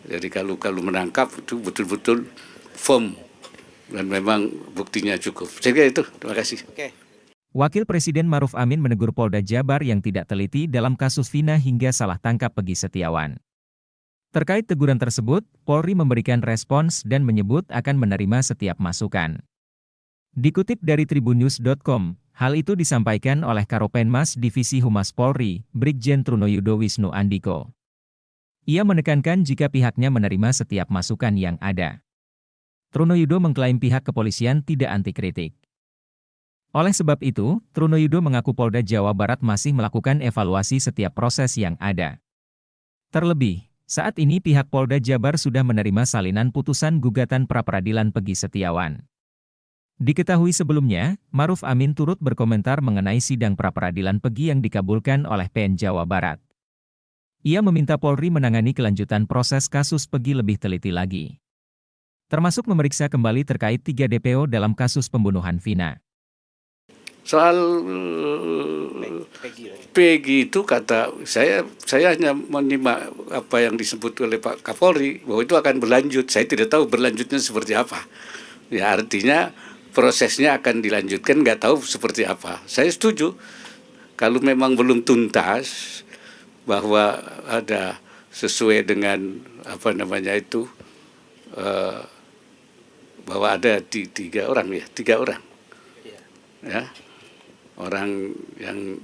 Jadi kalau menangkap itu betul-betul firm dan memang buktinya cukup. Saya kira itu. Terima kasih. Wakil Presiden Maruf Amin menegur Polda Jabar yang tidak teliti dalam kasus Vina hingga salah tangkap Peggy Setiawan. Terkait teguran tersebut, Polri memberikan respons dan menyebut akan menerima setiap masukan. Dikutip dari tribunnews.com, hal itu disampaikan oleh Karopenmas Divisi Humas Polri, Brigjen Trunoyudo Wisnu Andiko. Ia menekankan jika pihaknya menerima setiap masukan yang ada. Trunoyudo mengklaim pihak kepolisian tidak anti kritik. Oleh sebab itu, Trunoyudo mengaku Polda Jawa Barat masih melakukan evaluasi setiap proses yang ada. Terlebih, saat ini pihak Polda Jabar sudah menerima salinan putusan gugatan pra-peradilan Peggy Setiawan. Diketahui sebelumnya, Maruf Amin turut berkomentar mengenai sidang pra-peradilan Peggy yang dikabulkan oleh PN Jawa Barat. Ia meminta Polri menangani kelanjutan proses kasus Peggy lebih teliti lagi. Termasuk memeriksa kembali terkait 3 DPO dalam kasus pembunuhan Vina. Soal Peggy itu kata saya hanya menyimak apa yang disebut oleh Pak Kapolri bahwa itu akan berlanjut. Saya tidak tahu berlanjutnya seperti apa. Ya artinya prosesnya akan dilanjutkan, nggak tahu seperti apa. Saya setuju kalau memang belum tuntas bahwa ada sesuai dengan bahwa ada tiga orang ya orang yang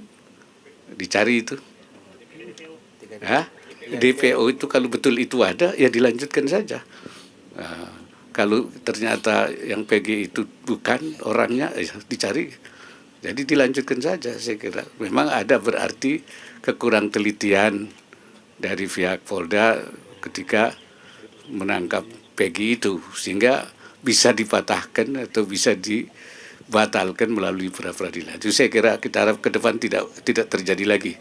dicari itu ya DPO itu kalau betul itu ada ya dilanjutkan saja. Kalau ternyata yang PG itu bukan orangnya ya dicari, jadi dilanjutkan saja. Saya kira memang ada berarti kekurang telitian dari pihak Polda ketika menangkap Peggy itu sehingga bisa dipatahkan atau bisa dibatalkan melalui pra-peradilan. Itu saya kira kita harap ke depan tidak terjadi lagi.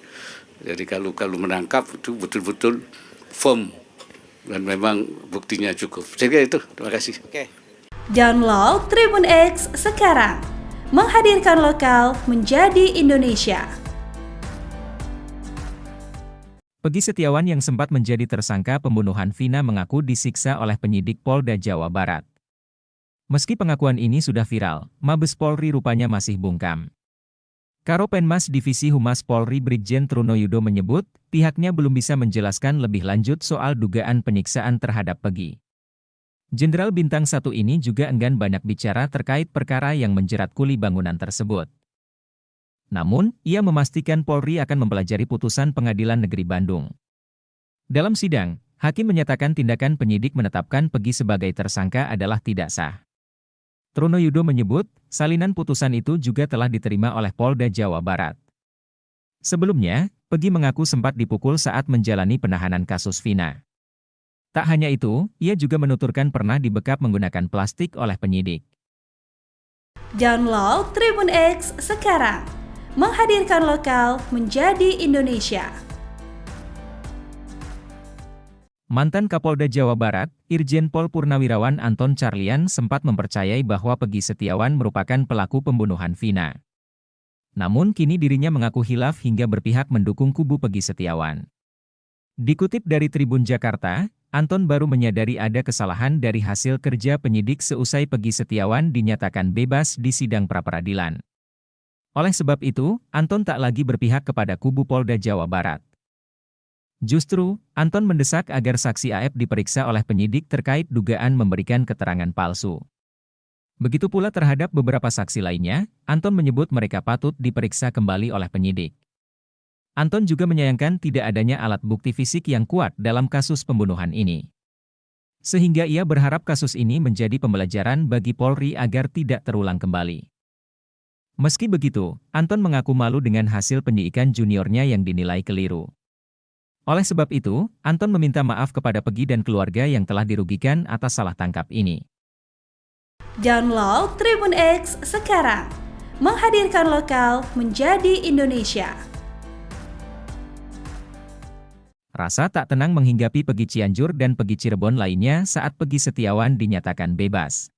Jadi kalau menangkap itu betul-betul firm dan memang buktinya cukup. Saya kira itu. Terima kasih. Download Tribun X sekarang. Menghadirkan lokal menjadi Indonesia. Peggy Setiawan yang sempat menjadi tersangka pembunuhan Vina mengaku disiksa oleh penyidik Polda Jawa Barat. Meski pengakuan ini sudah viral, Mabes Polri rupanya masih bungkam. Karopenmas Divisi Humas Polri Brigjen Trunoyudo menyebut, pihaknya belum bisa menjelaskan lebih lanjut soal dugaan penyiksaan terhadap Peggy. Jenderal Bintang 1 ini juga enggan banyak bicara terkait perkara yang menjerat kuli bangunan tersebut. Namun, ia memastikan Polri akan mempelajari putusan Pengadilan Negeri Bandung. Dalam sidang, hakim menyatakan tindakan penyidik menetapkan Peggy sebagai tersangka adalah tidak sah. Trunoyudo menyebut, salinan putusan itu juga telah diterima oleh Polda Jawa Barat. Sebelumnya, Peggy mengaku sempat dipukul saat menjalani penahanan kasus Vina. Tak hanya itu, ia juga menuturkan pernah dibekap menggunakan plastik oleh penyidik. Download Tribun X sekarang. Menghadirkan lokal menjadi Indonesia. Mantan Kapolda Jawa Barat, Irjen Pol Purnawirawan Anton Carlyan sempat mempercayai bahwa Peggy Setiawan merupakan pelaku pembunuhan Vina. Namun kini dirinya mengaku hilaf hingga berpihak mendukung kubu Peggy Setiawan. Dikutip dari Tribun Jakarta, Anton baru menyadari ada kesalahan dari hasil kerja penyidik seusai Peggy Setiawan dinyatakan bebas di sidang pra-peradilan. Oleh sebab itu, Anton tak lagi berpihak kepada kubu Polda Jawa Barat. Justru, Anton mendesak agar saksi AF diperiksa oleh penyidik terkait dugaan memberikan keterangan palsu. Begitu pula terhadap beberapa saksi lainnya, Anton menyebut mereka patut diperiksa kembali oleh penyidik. Anton juga menyayangkan tidak adanya alat bukti fisik yang kuat dalam kasus pembunuhan ini. Sehingga ia berharap kasus ini menjadi pembelajaran bagi Polri agar tidak terulang kembali. Meski begitu, Anton mengaku malu dengan hasil penyidikan juniornya yang dinilai keliru. Oleh sebab itu, Anton meminta maaf kepada Peggy dan keluarga yang telah dirugikan atas salah tangkap ini. Download Tribun X sekarang. Menghadirkan lokal menjadi Indonesia. Rasa tak tenang menghinggapi Peggy Cianjur dan Peggy Cirebon lainnya saat Peggy Setiawan dinyatakan bebas.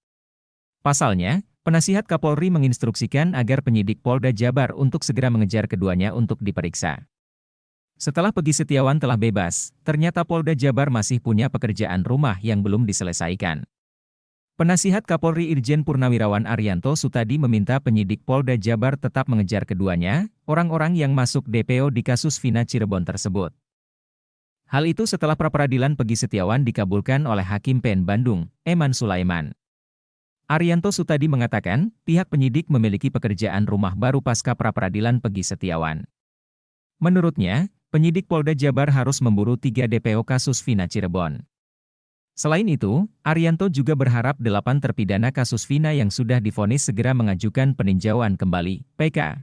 Pasalnya, penasihat Kapolri menginstruksikan agar penyidik Polda Jabar untuk segera mengejar keduanya untuk diperiksa. Setelah Pegi Setiawan telah bebas, ternyata Polda Jabar masih punya pekerjaan rumah yang belum diselesaikan. Penasihat Kapolri Irjen Purnawirawan Arianto Sutadi meminta penyidik Polda Jabar tetap mengejar keduanya, orang-orang yang masuk DPO di kasus Vina Cirebon tersebut. Hal itu setelah pra-peradilan Pegi Setiawan dikabulkan oleh Hakim PN Bandung, Eman Sulaiman. Arianto Sutadi mengatakan, pihak penyidik memiliki pekerjaan rumah baru pasca pra-peradilan Pegi Setiawan. Menurutnya, penyidik Polda Jabar harus memburu 3 DPO kasus Vina Cirebon. Selain itu, Arianto juga berharap 8 terpidana kasus Vina yang sudah divonis segera mengajukan peninjauan kembali, PK.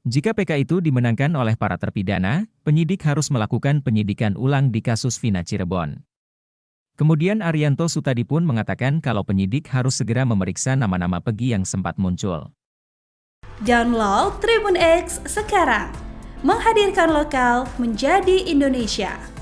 Jika PK itu dimenangkan oleh para terpidana, penyidik harus melakukan penyidikan ulang di kasus Vina Cirebon. Kemudian Arianto Sutadi pun mengatakan kalau penyidik harus segera memeriksa nama-nama Pegi yang sempat muncul. Download Tribun X sekarang, menghadirkan lokal menjadi Indonesia.